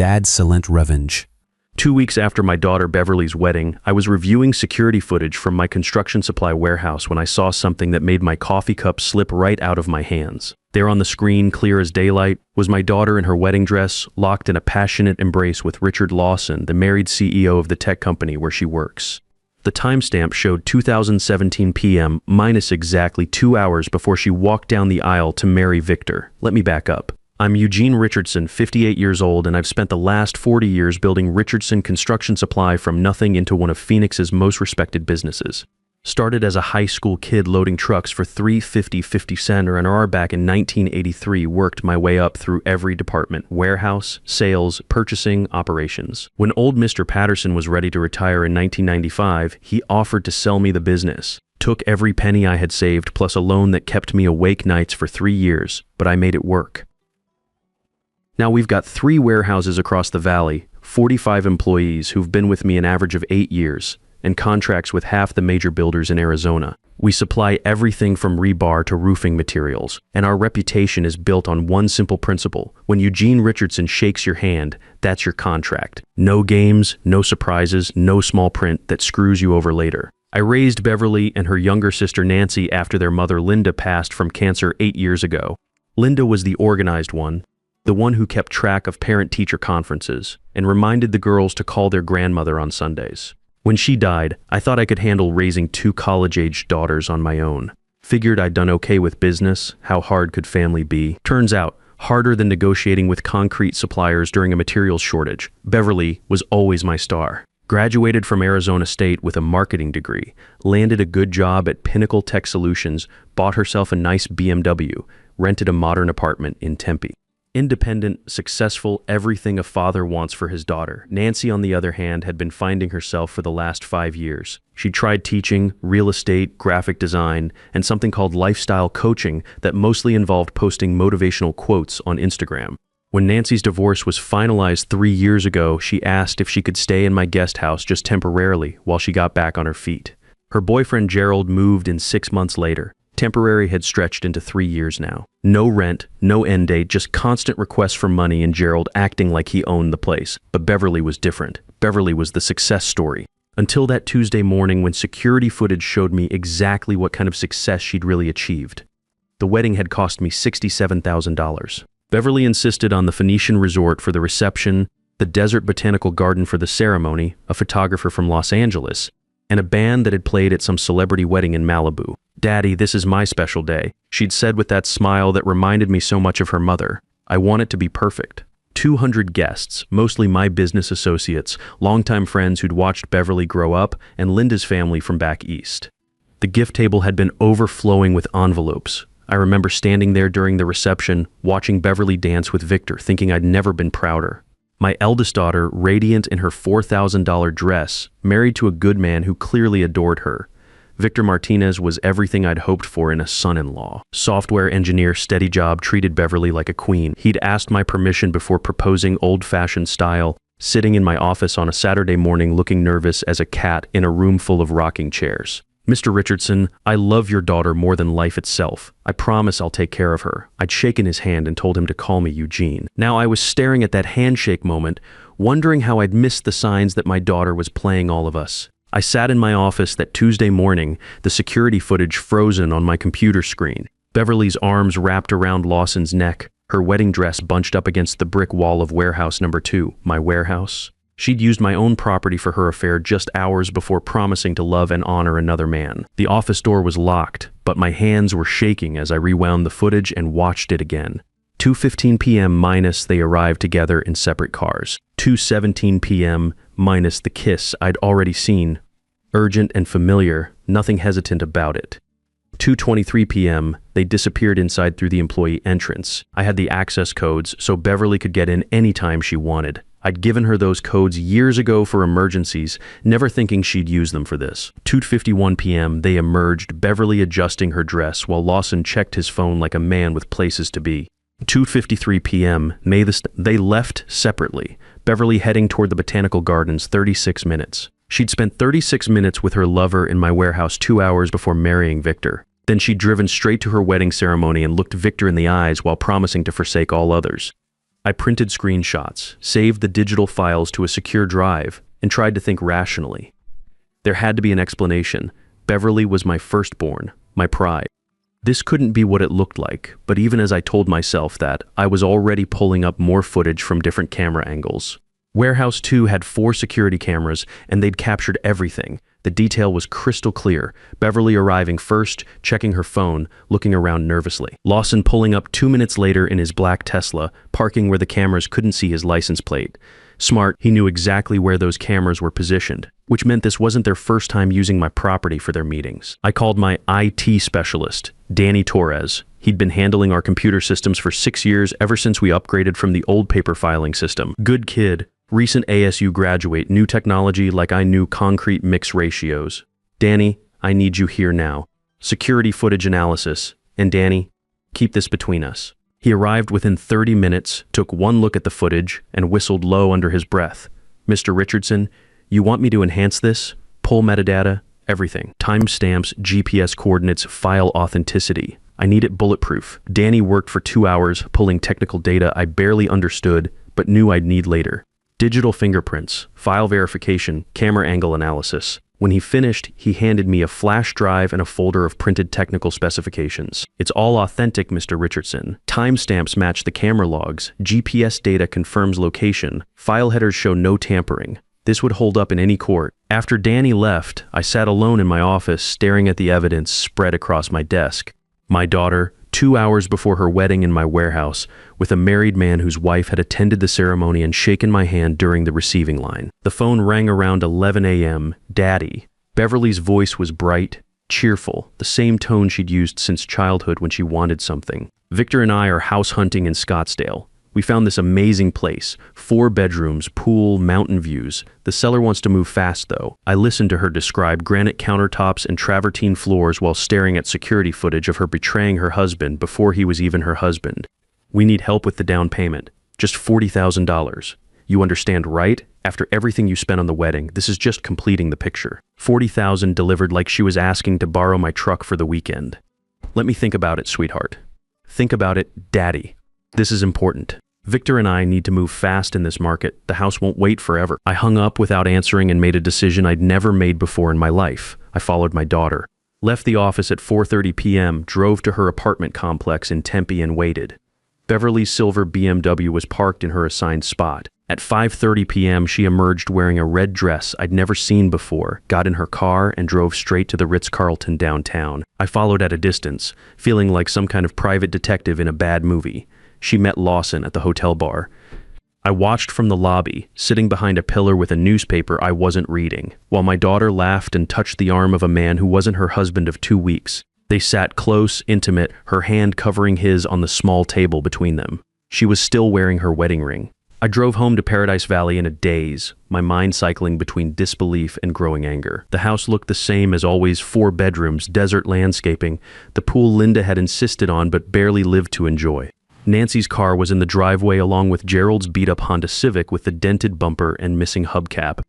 Dad's silent revenge. 2 weeks after my daughter Beverly's wedding, I was reviewing security footage from my construction supply warehouse when I saw something that made my coffee cup slip right out of my hands. There on the screen, clear as daylight, was my daughter in her wedding dress, locked in a passionate embrace with Richard Lawson, the married CEO of the tech company where she works. The timestamp showed 2017 p.m. minus exactly 2 hours before she walked down the aisle to marry Victor. Let me back up. I'm Eugene Richardson, 58 years old, and I've spent the last 40 years building Richardson Construction Supply from nothing into one of Phoenix's most respected businesses. Started as a high school kid loading trucks for $3.50 or an hour back in 1983, worked my way up through every department: warehouse, sales, purchasing, operations. When old Mr. Patterson was ready to retire in 1995, he offered to sell me the business. Took every penny I had saved plus a loan that kept me awake nights for 3 years, but I made it work. Now we've got 3 warehouses across the valley, 45 employees who've been with me an average of 8 years, and contracts with half the major builders in Arizona. We supply everything from rebar to roofing materials, and our reputation is built on one simple principle. When Eugene Richardson shakes your hand, that's your contract. No games, no surprises, no small print that screws you over later. I raised Beverly and her younger sister Nancy after their mother Linda passed from cancer 8 years ago. Linda was the organized one, the one who kept track of parent-teacher conferences and reminded the girls to call their grandmother on Sundays. When she died, I thought I could handle raising 2 college-aged daughters on my own. Figured I'd done okay with business. How hard could family be? Turns out, harder than negotiating with concrete suppliers during a materials shortage. Beverly was always my star. Graduated from Arizona State with a marketing degree, landed a good job at Pinnacle Tech Solutions, bought herself a nice BMW, rented a modern apartment in Tempe. Independent, successful, everything a father wants for his daughter. Nancy, on the other hand, had been finding herself for the last 5 years. She tried teaching, real estate, graphic design, and something called lifestyle coaching that mostly involved posting motivational quotes on Instagram. When Nancy's divorce was finalized 3 years ago, she asked if she could stay in my guest house just temporarily while she got back on her feet. Her boyfriend Gerald moved in 6 months later. Temporary had stretched into 3 years now. No rent, no end date, just constant requests for money and Gerald acting like he owned the place. But Beverly was different. Beverly was the success story. Until that Tuesday morning when security footage showed me exactly what kind of success she'd really achieved. The wedding had cost me $67,000. Beverly insisted on the Phoenician resort for the reception, the Desert Botanical Garden for the ceremony, a photographer from Los Angeles, and a band that had played at some celebrity wedding in Malibu. "Daddy, this is my special day," she'd said with that smile that reminded me so much of her mother. I want it to be perfect. 200 guests, mostly my business associates, longtime friends who'd watched Beverly grow up, and Linda's family from back east. The gift table had been overflowing with envelopes. I remember standing there during the reception, watching Beverly dance with Victor, thinking I'd never been prouder. My eldest daughter, radiant in her $4,000 dress, married to a good man who clearly adored her. Victor Martinez was everything I'd hoped for in a son-in-law. Software engineer, steady job, treated Beverly like a queen. He'd asked my permission before proposing old-fashioned style, sitting in my office on a Saturday morning looking nervous as a cat in a room full of rocking chairs. "Mr. Richardson, I love your daughter more than life itself. I promise I'll take care of her." I'd shaken his hand and told him to call me Eugene. Now I was staring at that handshake moment, wondering how I'd missed the signs that my daughter was playing all of us. I sat in my office that Tuesday morning, the security footage frozen on my computer screen. Beverly's arms wrapped around Lawson's neck, her wedding dress bunched up against the brick wall of warehouse number 2, my warehouse. She'd used my own property for her affair just hours before promising to love and honor another man. The office door was locked, but my hands were shaking as I rewound the footage and watched it again. 2:15 p.m. minus they arrived together in separate cars. 2:17 p.m. minus the kiss I'd already seen. Urgent and familiar, nothing hesitant about it. 2:23 p.m., they disappeared inside through the employee entrance. I had the access codes, so Beverly could get in anytime she wanted. I'd given her those codes years ago for emergencies, never thinking she'd use them for this. 2:51 p.m., they emerged, Beverly adjusting her dress while Lawson checked his phone like a man with places to be. 2:53 p.m., they left separately, Beverly heading toward the Botanical Gardens 36 minutes. She'd spent 36 minutes with her lover in my warehouse 2 hours before marrying Victor. Then she'd driven straight to her wedding ceremony and looked Victor in the eyes while promising to forsake all others. I printed screenshots, saved the digital files to a secure drive, and tried to think rationally. There had to be an explanation. Beverly was my firstborn, my pride. This couldn't be what it looked like, but even as I told myself that, I was already pulling up more footage from different camera angles. Warehouse 2 had 4 security cameras, and they'd captured everything. The detail was crystal clear. Beverly arriving first, checking her phone, looking around nervously. Lawson pulling up 2 minutes later in his black Tesla, parking where the cameras couldn't see his license plate. Smart, he knew exactly where those cameras were positioned, which meant this wasn't their first time using my property for their meetings. I called my IT specialist, Danny Torres. He'd been handling our computer systems for 6 years, ever since we upgraded from the old paper filing system. Good kid, recent ASU graduate, new technology like I knew concrete mix ratios. Danny, I need you here now. Security footage analysis. And Danny, keep this between us. He arrived within 30 minutes, took one look at the footage, and whistled low under his breath. Mr. Richardson, you want me to enhance this? Pull metadata? Everything. Timestamps, GPS coordinates, file authenticity. I need it bulletproof. Danny worked for 2 hours, pulling technical data I barely understood, but knew I'd need later. Digital fingerprints, file verification, camera angle analysis. When he finished, he handed me a flash drive and a folder of printed technical specifications. It's all authentic, Mr. Richardson. Timestamps match the camera logs. GPS data confirms location. File headers show no tampering. This would hold up in any court. After Danny left, I sat alone in my office, staring at the evidence spread across my desk. My daughter, 2 hours before her wedding in my warehouse, with a married man whose wife had attended the ceremony and shaken my hand during the receiving line. The phone rang around 11 a.m. Daddy. Beverly's voice was bright, cheerful, the same tone she'd used since childhood when she wanted something. Victor and I are house hunting in Scottsdale. We found this amazing place, 4 bedrooms, pool, mountain views. The seller wants to move fast though. I listened to her describe granite countertops and travertine floors while staring at security footage of her betraying her husband before he was even her husband. We need help with the down payment. Just $40,000. You understand, right? After everything you spent on the wedding, this is just completing the picture. $40,000 delivered like she was asking to borrow my truck for the weekend. Let me think about it, sweetheart. Think about it, Daddy. This is important. Victor and I need to move fast in this market. The house won't wait forever. I hung up without answering and made a decision I'd never made before in my life. I followed my daughter. Left the office at 4:30 p.m., drove to her apartment complex in Tempe and waited. Beverly's silver BMW was parked in her assigned spot. At 5:30 p.m., she emerged wearing a red dress I'd never seen before, got in her car, and drove straight to the Ritz-Carlton downtown. I followed at a distance, feeling like some kind of private detective in a bad movie. She met Lawson at the hotel bar. I watched from the lobby, sitting behind a pillar with a newspaper I wasn't reading, while my daughter laughed and touched the arm of a man who wasn't her husband of 2 weeks. They sat close, intimate, her hand covering his on the small table between them. She was still wearing her wedding ring. I drove home to Paradise Valley in a daze, my mind cycling between disbelief and growing anger. The house looked the same as always, 4 bedrooms, desert landscaping, the pool Linda had insisted on but barely lived to enjoy. Nancy's car was in the driveway along with Gerald's beat-up Honda Civic with the dented bumper and missing hubcap.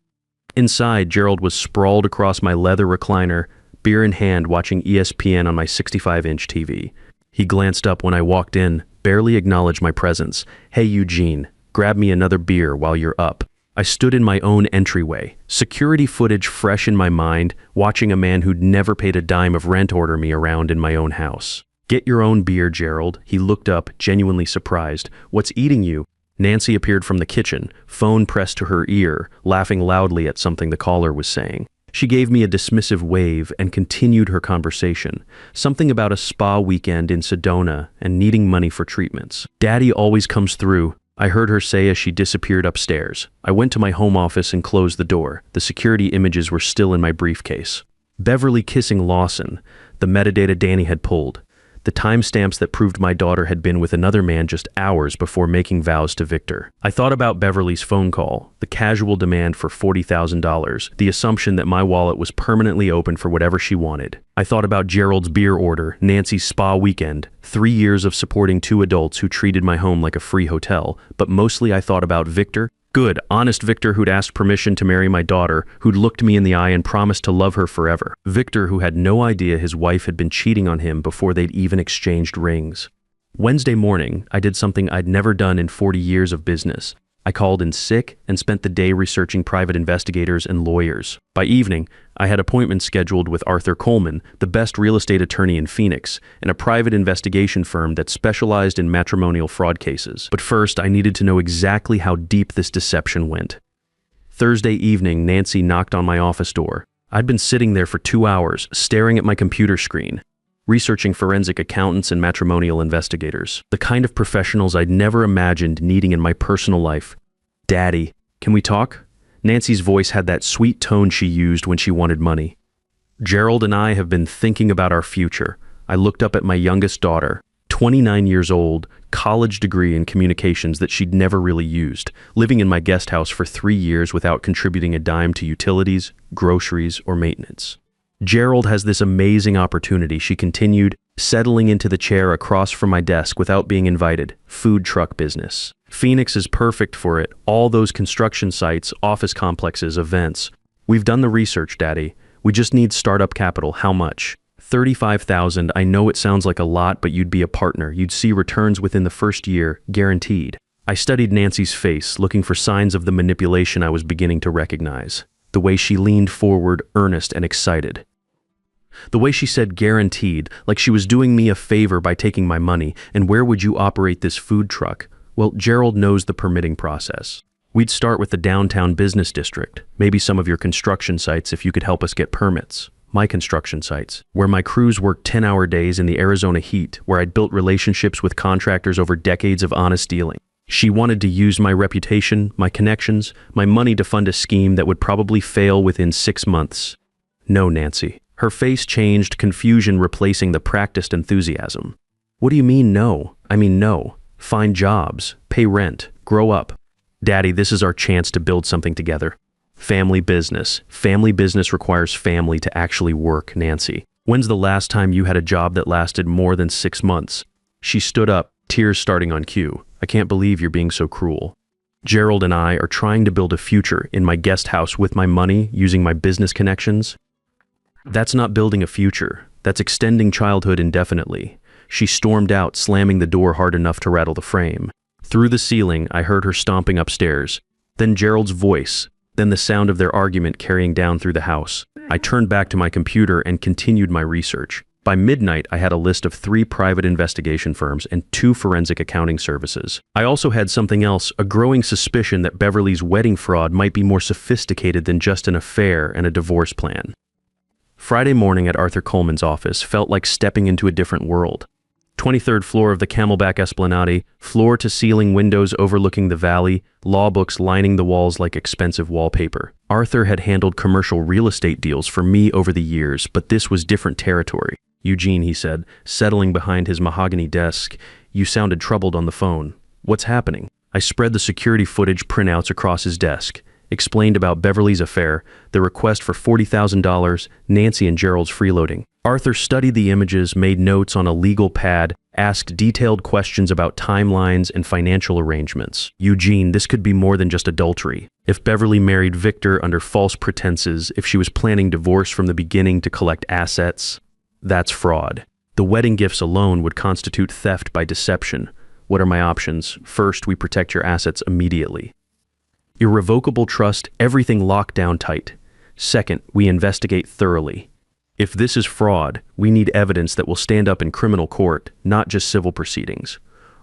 Inside, Gerald was sprawled across my leather recliner, beer in hand, watching ESPN on my 65-inch TV. He glanced up when I walked in, barely acknowledged my presence. "Hey, Eugene, grab me another beer while you're up." I stood in my own entryway, security footage fresh in my mind, watching a man who'd never paid a dime of rent order me around in my own house. "Get your own beer, Gerald." He looked up, genuinely surprised. "What's eating you?" Nancy appeared from the kitchen, phone pressed to her ear, laughing loudly at something the caller was saying. She gave me a dismissive wave and continued her conversation. Something about a spa weekend in Sedona and needing money for treatments. "Daddy always comes through," I heard her say as she disappeared upstairs. I went to my home office and closed the door. The security images were still in my briefcase. Beverly kissing Lawson, the metadata Danny had pulled. The timestamps that proved my daughter had been with another man just hours before making vows to Victor. I thought about Beverly's phone call, the casual demand for $40,000, the assumption that my wallet was permanently open for whatever she wanted. I thought about Gerald's beer order, Nancy's spa weekend, 3 years of supporting 2 adults who treated my home like a free hotel, but mostly I thought about Victor. Good, honest Victor who'd asked permission to marry my daughter, who'd looked me in the eye and promised to love her forever. Victor who had no idea his wife had been cheating on him before they'd even exchanged rings. Wednesday morning, I did something I'd never done in 40 years of business. I called in sick and spent the day researching private investigators and lawyers. By evening, I had appointments scheduled with Arthur Coleman, the best real estate attorney in Phoenix, and a private investigation firm that specialized in matrimonial fraud cases. But first, I needed to know exactly how deep this deception went. Thursday evening, Nancy knocked on my office door. I'd been sitting there for 2 hours, staring at my computer screen, researching forensic accountants and matrimonial investigators, the kind of professionals I'd never imagined needing in my personal life. "Daddy, can we talk?" Nancy's voice had that sweet tone she used when she wanted money. "Gerald and I have been thinking about our future." I looked up at my youngest daughter, 29 years old, college degree in communications that she'd never really used, living in my guest house for 3 years without contributing a dime to utilities, groceries, or maintenance. "Gerald has this amazing opportunity," she continued, settling into the chair across from my desk without being invited. "Food truck business. Phoenix is perfect for it. All those construction sites, office complexes, events. We've done the research, Daddy. We just need startup capital. How much?" 35,000. I know it sounds like a lot, but you'd be a partner. You'd see returns within the first year, guaranteed. I studied Nancy's face, looking for signs of the manipulation I was beginning to recognize. The way she leaned forward, earnest and excited. The way she said guaranteed, like she was doing me a favor by taking my money. "And where would you operate this food truck?" "Well, Gerald knows the permitting process. We'd start with the downtown business district, maybe some of your construction sites if you could help us get permits." My construction sites, where my crews worked 10-hour days in the Arizona heat, where I'd built relationships with contractors over decades of honest dealing. She wanted to use my reputation, my connections, my money to fund a scheme that would probably fail within 6 months. "No, Nancy." Her face changed, confusion replacing the practiced enthusiasm. "What do you mean no? I mean no. Find jobs, pay rent, grow up. Daddy, this is our chance to build something together. Family business. Family business requires family to actually work, Nancy. When's the last time you had a job that lasted more than 6 months?" She stood up, tears starting on cue. "I can't believe you're being so cruel. Gerald and I are trying to build a future in my guest house with my money, using my business connections. That's not building a future. That's extending childhood indefinitely." She stormed out, slamming the door hard enough to rattle the frame. Through the ceiling, I heard her stomping upstairs. Then Gerald's voice, then the sound of their argument carrying down through the house. I turned back to my computer and continued my research. By midnight, I had a list of 3 private investigation firms and 2 forensic accounting services. I also had something else, a growing suspicion that Beverly's wedding fraud might be more sophisticated than just an affair and a divorce plan. Friday morning at Arthur Coleman's office felt like stepping into a different world. 23rd floor of the Camelback Esplanade, floor-to-ceiling windows overlooking the valley, law books lining the walls like expensive wallpaper. Arthur had handled commercial real estate deals for me over the years, but this was different territory. "Eugene," he said, settling behind his mahogany desk, "you sounded troubled on the phone. What's happening?" I spread the security footage printouts across his desk, explained about Beverly's affair, the request for $40,000, Nancy and Gerald's freeloading. Arthur studied the images, made notes on a legal pad, asked detailed questions about timelines and financial arrangements. "Eugene, this could be more than just adultery. If Beverly married Victor under false pretenses, if she was planning divorce from the beginning to collect assets, that's fraud. The wedding gifts alone would constitute theft by deception. What are my options? First, we protect your assets immediately. Irrevocable trust, everything locked down tight. Second, we investigate thoroughly. If this is fraud, we need evidence that will stand up in criminal court, not just civil proceedings."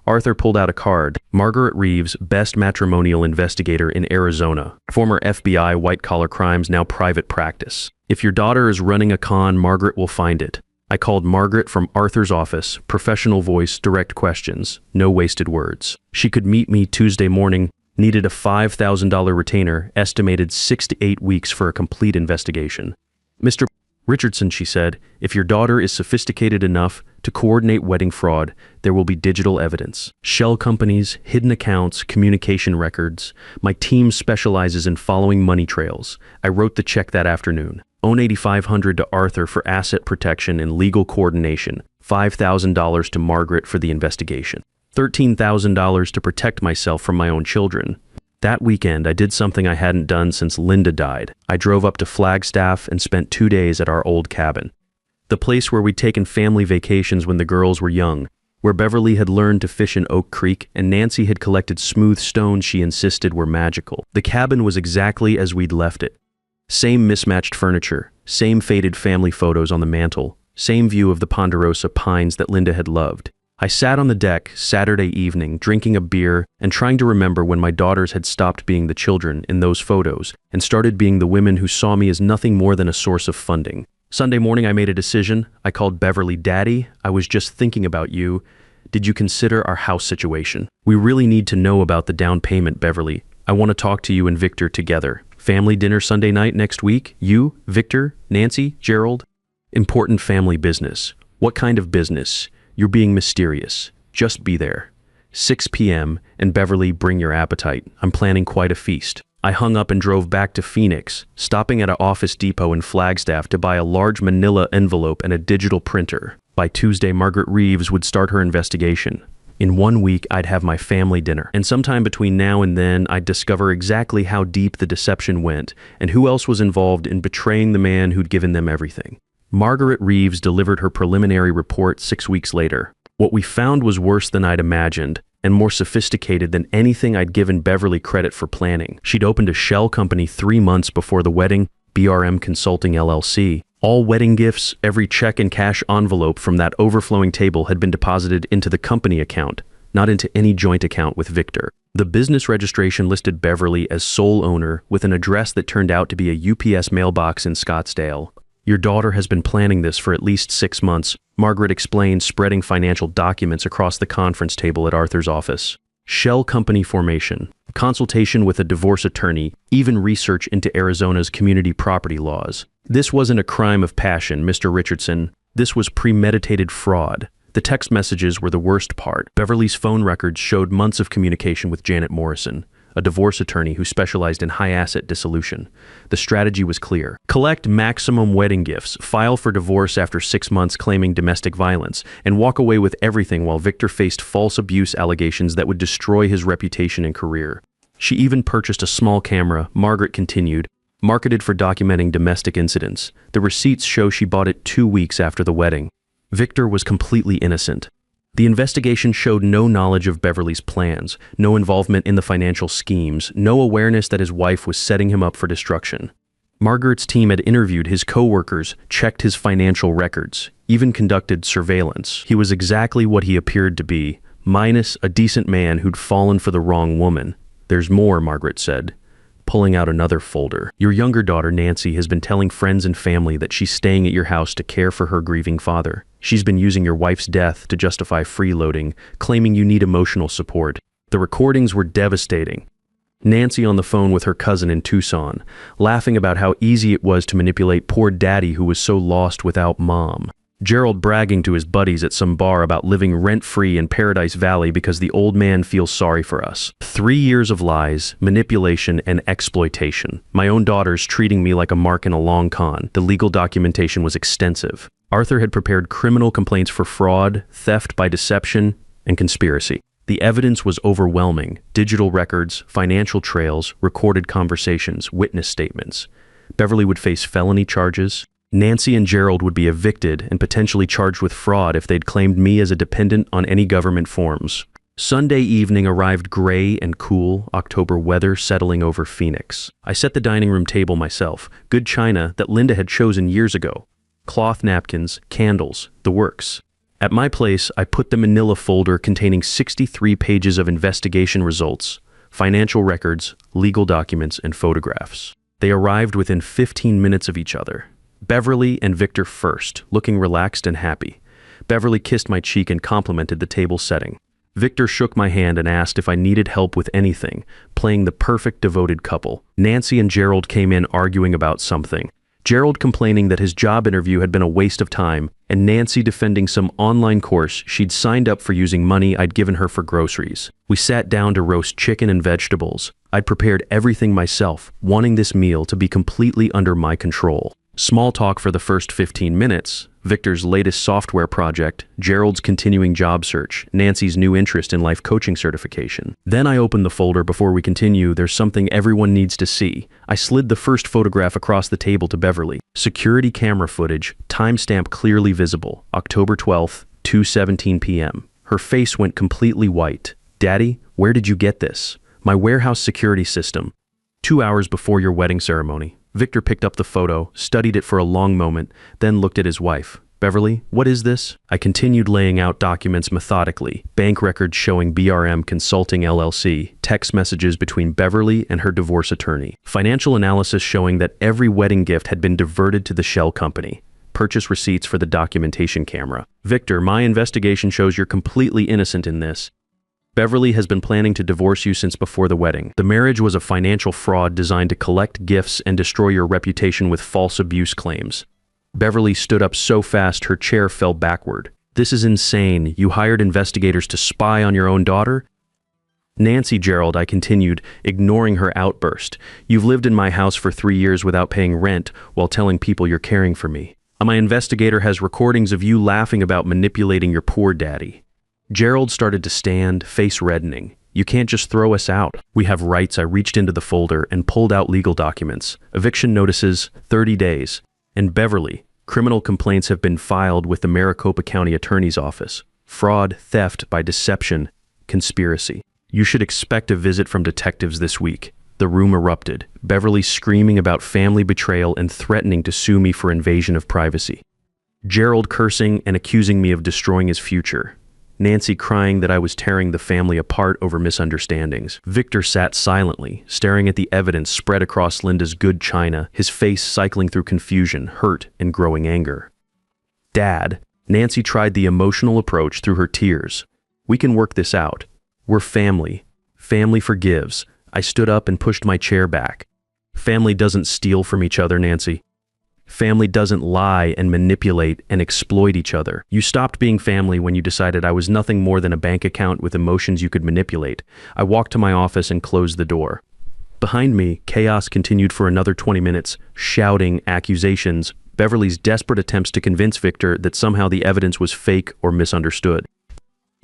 Arthur pulled out a card. "Margaret Reeves, best matrimonial investigator in Arizona. Former FBI white-collar crimes, now private practice. If your daughter is running a con, Margaret will find it." I called Margaret from Arthur's office, professional voice, direct questions, no wasted words. She could meet me Tuesday morning, needed a $5,000 retainer, estimated 6 to 8 weeks for a complete investigation. "Mr. Richardson," she said, "if your daughter is sophisticated enough to coordinate wedding fraud, there will be digital evidence. Shell companies, hidden accounts, communication records. My team specializes in following money trails. I wrote the check that afternoon. Own $8,500 to Arthur for asset protection and legal coordination. $5,000 to Margaret for the investigation. $13,000 to protect myself from my own children. That weekend, I did something I hadn't done since Linda died. I drove up to Flagstaff and spent 2 days at our old cabin. The place where we'd taken family vacations when the girls were young. where Beverly had learned to fish in Oak Creek and Nancy had collected smooth stones she insisted were magical. The cabin was exactly as we'd left it. Same mismatched furniture, same faded family photos on the mantel, same view of the ponderosa pines that Linda had loved. I sat on the deck Saturday evening, drinking a beer and trying to remember when my daughters had stopped being the children in those photos and started being the women who saw me as nothing more than a source of funding. Sunday morning, I made a decision. I called Beverly, "Daddy, I was just thinking about you. Did you consider our house situation? We really need to know about the down payment, Beverly. I want to talk to you and Victor together. Family dinner Sunday night next week? You, Victor, Nancy, Gerald? Important family business. What kind of business? You're being mysterious. Just be there. 6 p.m. and Beverly, bring your appetite. I'm planning quite a feast." I hung up and drove back to Phoenix, stopping at an Office Depot in Flagstaff to buy a large manila envelope and a digital printer. By Tuesday, Margaret Reeves would start her investigation. In 1 week, I'd have my family dinner, and sometime between now and then, I'd discover exactly how deep the deception went and who else was involved in betraying the man who'd given them everything. Margaret Reeves delivered her preliminary report 6 weeks later. What we found was worse than I'd imagined, and more sophisticated than anything I'd given Beverly credit for planning. She'd opened a shell company 3 months before the wedding, BRM Consulting LLC. All wedding gifts, every check and cash envelope from that overflowing table had been deposited into the company account, not into any joint account with Victor. The business registration listed Beverly as sole owner with an address that turned out to be a UPS mailbox in Scottsdale. "Your daughter has been planning this for at least 6 months," Margaret explained, spreading financial documents across the conference table at Arthur's office. Shell company formation, consultation with a divorce attorney, even research into Arizona's community property laws. This wasn't a crime of passion, Mr. Richardson. This was premeditated fraud. The text messages were the worst part. Beverly's phone records showed months of communication with Janet Morrison, a divorce attorney who specialized in high-asset dissolution. The strategy was clear. Collect maximum wedding gifts, file for divorce after 6 months claiming domestic violence, and walk away with everything while Victor faced false abuse allegations that would destroy his reputation and career. She even purchased a small camera, Margaret continued, marketed for documenting domestic incidents. The receipts show she bought it 2 weeks after the wedding. Victor was completely innocent. The investigation showed no knowledge of Beverly's plans, no involvement in the financial schemes, no awareness that his wife was setting him up for destruction. Margaret's team had interviewed his co-workers, checked his financial records, even conducted surveillance. He was exactly what he appeared to be, minus a decent man who'd fallen for the wrong woman. "There's more," Margaret said, pulling out another folder. "Your younger daughter, Nancy, has been telling friends and family that she's staying at your house to care for her grieving father. She's been using your wife's death to justify freeloading, claiming you need emotional support. The recordings were devastating. Nancy on the phone with her cousin in Tucson, laughing about how easy it was to manipulate poor daddy who was so lost without mom. Gerald bragging to his buddies at some bar about living rent-free in Paradise Valley because the old man feels sorry for us. 3 years of lies, manipulation, and exploitation. My own daughters treating me like a mark in a long con. The legal documentation was extensive. Arthur had prepared criminal complaints for fraud, theft by deception, and conspiracy. The evidence was overwhelming. Digital records, financial trails, recorded conversations, witness statements. Beverly would face felony charges. Nancy and Gerald would be evicted and potentially charged with fraud if they'd claimed me as a dependent on any government forms. Sunday evening arrived gray and cool, October weather settling over Phoenix. I set the dining room table myself, good china that Linda had chosen years ago. Cloth napkins, candles, the works. At my place, I put the manila folder containing 63 pages of investigation results, financial records, legal documents, and photographs. They arrived within 15 minutes of each other. Beverly and Victor first, looking relaxed and happy. Beverly kissed my cheek and complimented the table setting. Victor shook my hand and asked if I needed help with anything, playing the perfect devoted couple. Nancy and Gerald came in arguing about something. Gerald complaining that his job interview had been a waste of time, and Nancy defending some online course she'd signed up for using money I'd given her for groceries. We sat down to roast chicken and vegetables. I'd prepared everything myself, wanting this meal to be completely under my control. Small talk for the first 15 minutes, Victor's latest software project, Gerald's continuing job search, Nancy's new interest in life coaching certification. Then I opened the folder. Before we continue, there's something everyone needs to see. I slid the first photograph across the table to Beverly. Security camera footage, timestamp clearly visible, October 12th, 2:17 p.m. Her face went completely white. "Daddy, where did you get this?" "My warehouse security system." 2 hours before your wedding ceremony. Victor picked up the photo, studied it for a long moment, then looked at his wife. "Beverly, what is this?" I continued laying out documents methodically, bank records showing BRM Consulting LLC, text messages between Beverly and her divorce attorney, financial analysis showing that every wedding gift had been diverted to the shell company, purchase receipts for the documentation camera. "Victor, my investigation shows you're completely innocent in this. Beverly has been planning to divorce you since before the wedding. The marriage was a financial fraud designed to collect gifts and destroy your reputation with false abuse claims." Beverly stood up so fast her chair fell backward. "This is insane. You hired investigators to spy on your own daughter?" "Nancy Gerald," I continued, ignoring her outburst. "You've lived in my house for 3 years without paying rent while telling people you're caring for me. My investigator has recordings of you laughing about manipulating your poor daddy." Gerald started to stand, face reddening. "You can't just throw us out. We have rights." I reached into the folder and pulled out legal documents. Eviction notices, 30 days. And Beverly, criminal complaints have been filed with the Maricopa County Attorney's Office. Fraud, theft by deception, conspiracy. "You should expect a visit from detectives this week." The room erupted, Beverly screaming about family betrayal and threatening to sue me for invasion of privacy. Gerald cursing and accusing me of destroying his future. Nancy crying that I was tearing the family apart over misunderstandings. Victor sat silently, staring at the evidence spread across Linda's good china, his face cycling through confusion, hurt, and growing anger. "Dad," Nancy tried the emotional approach through her tears. "We can work this out. We're family. Family forgives." I stood up and pushed my chair back. "Family doesn't steal from each other, Nancy. Family doesn't lie and manipulate and exploit each other. You stopped being family when you decided I was nothing more than a bank account with emotions you could manipulate." I walked to my office and closed the door. Behind me, chaos continued for another 20 minutes, shouting, accusations, Beverly's desperate attempts to convince Victor that somehow the evidence was fake or misunderstood.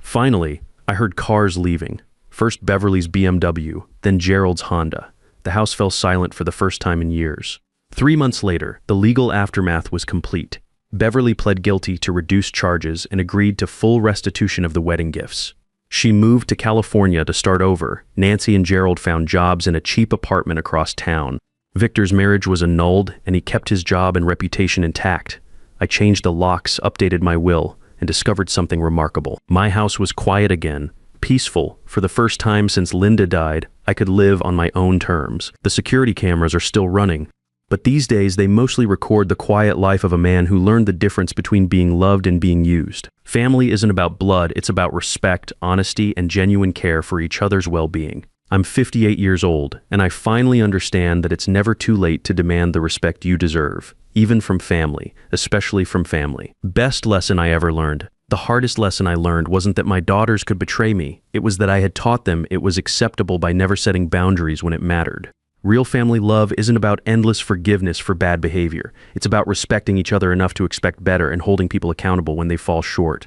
Finally, I heard cars leaving. First Beverly's BMW, then Gerald's Honda. The house fell silent for the first time in years. 3 months later, the legal aftermath was complete. Beverly pled guilty to reduced charges and agreed to full restitution of the wedding gifts. She moved to California to start over. Nancy and Gerald found jobs in a cheap apartment across town. Victor's marriage was annulled, and he kept his job and reputation intact. I changed the locks, updated my will, and discovered something remarkable. My house was quiet again, peaceful. For the first time since Linda died, I could live on my own terms. The security cameras are still running, but these days they mostly record the quiet life of a man who learned the difference between being loved and being used. Family isn't about blood, it's about respect, honesty, and genuine care for each other's well-being. I'm 58 years old, and I finally understand that it's never too late to demand the respect you deserve, even from family, especially from family. Best lesson I ever learned. The hardest lesson I learned wasn't that my daughters could betray me. It was that I had taught them it was acceptable by never setting boundaries when it mattered. Real family love isn't about endless forgiveness for bad behavior. It's about respecting each other enough to expect better and holding people accountable when they fall short.